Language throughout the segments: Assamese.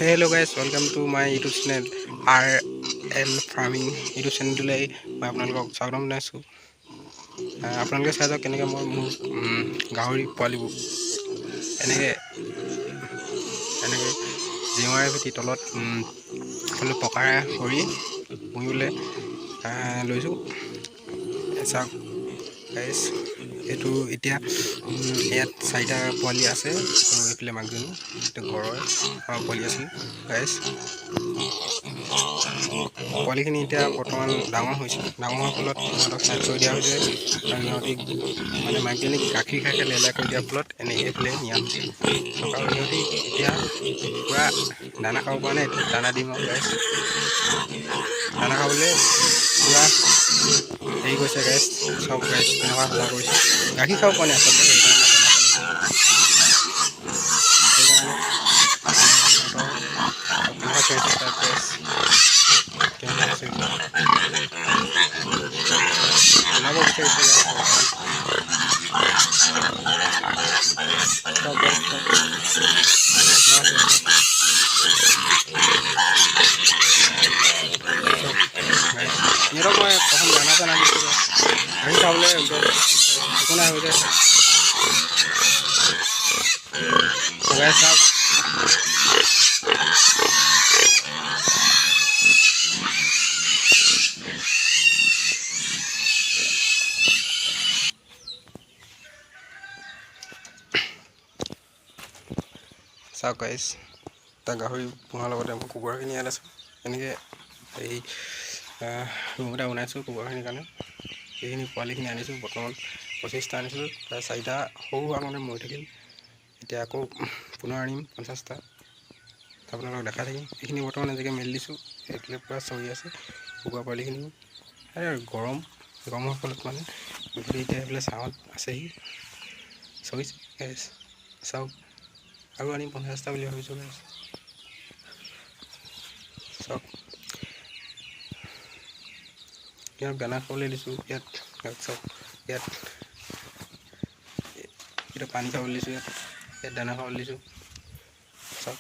Hello guys, welcome to my YouTube channel RL Farming YouTube channelটোলৈ মই আপোনালোকক স্বাগতম জনাইছোঁ। আপোনালোকে চাই যাওক কেনেকৈ মই মোৰ গাহৰি পোৱালিবোৰ এনেকৈ জিওঁৱাৰে ভেটি তলত পকাৰে সৰি পুহিবলৈ লৈছোঁ। চাওক গাইজ, এইটো এতিয়া ইয়াত 4টা পোৱালি আছে আৰু এইফালে মাকজনী এইটো ঘৰৰ পোৱালি আছিল। গাইজ, পোৱালিখিনি এতিয়া বৰ্তমান ডাঙৰ হৈছে। ডাঙৰ হোৱাৰ ফলত সিহঁতক চাইড কৰি দিয়া হৈছে আৰু সিহঁতি মানে মাকজনীক গাখীৰ খাই লেলাই কৰি দিয়াৰ ফলত এইফালে নিয়া হৈছে। আৰু সিহঁতি এতিয়া পূৰা দানা খাব পৰা নাই। এইটো দানা দিম আৰু গাইজ, দানা খাবলৈ পূৰা হেৰি কৰিছে গাইজ। চব গাইজ কেনেকুৱা হাল্লা কৰিছে, গাখীৰ খাব পৰা নাই আচলতে, সেইকাৰণে কেনেকুৱা কৰিছে তাত গাইজ, কেনেকুৱা হৈছে ওলাব বিচাৰিছে গাইজ। সিহঁতক মই প্ৰথম দানা চানা দিছোঁ, গাখীৰ খাবলৈ একো নাই হৈ যায়। গাইজ চাওক, চাওক গাইজ, তাৰ গাহৰি পোহাৰ লগতে মই কুকুৰাখিনি ইয়াত আছোঁ। এনেকৈ এই ৰুম এটা বনাইছোঁ কুকুৰাখিনিৰ কাৰণে। এইখিনি পোৱালিখিনি আনিছোঁ, বৰ্তমান 25টা আনিছিলোঁ, তাৰ 4টা সৰু আগতে মৰি থাকিল। এতিয়া আকৌ পুনৰ আনিম 50টা, আপোনালোকক দেখাই থাকিম। এইখিনি বৰ্তমান আজিকৈ মেলি দিছোঁ, এইফালে পূৰা চৰি আছে কুকুৰা পোৱালিখিনি। আৰু গৰম হোৱাৰ ফলত মানে গধূলি এতিয়া এইফালে ছাঁত আছেহি, চৰিছে গাইজ। চাওক, আৰু আনিম 50টা বুলি ভাবিছোঁ গাইজ। চাওক, ইয়াত দানা খাবলৈ দিছোঁ। ইয়াত চাওক, ইয়াত পানী খাবলৈ দিছোঁ, ইয়াত দানা খাবলৈ দিছোঁ। চাওক,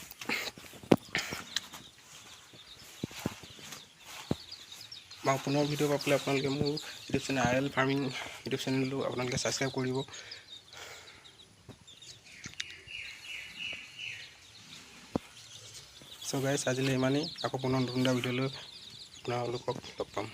মই পুনৰ ভিডিঅ' পাবলৈ আপোনালোকে মোৰ YouTube channel RL farming YouTube চেনেলটো আপোনালোকে ছাবস্ক্ৰাইব কৰিব। চ' গাইজ, আজিলৈ ইমানেই। আকৌ পুনৰ নতুন এটা ভিডিঅ'লৈ আপোনালোকক লগ পাম।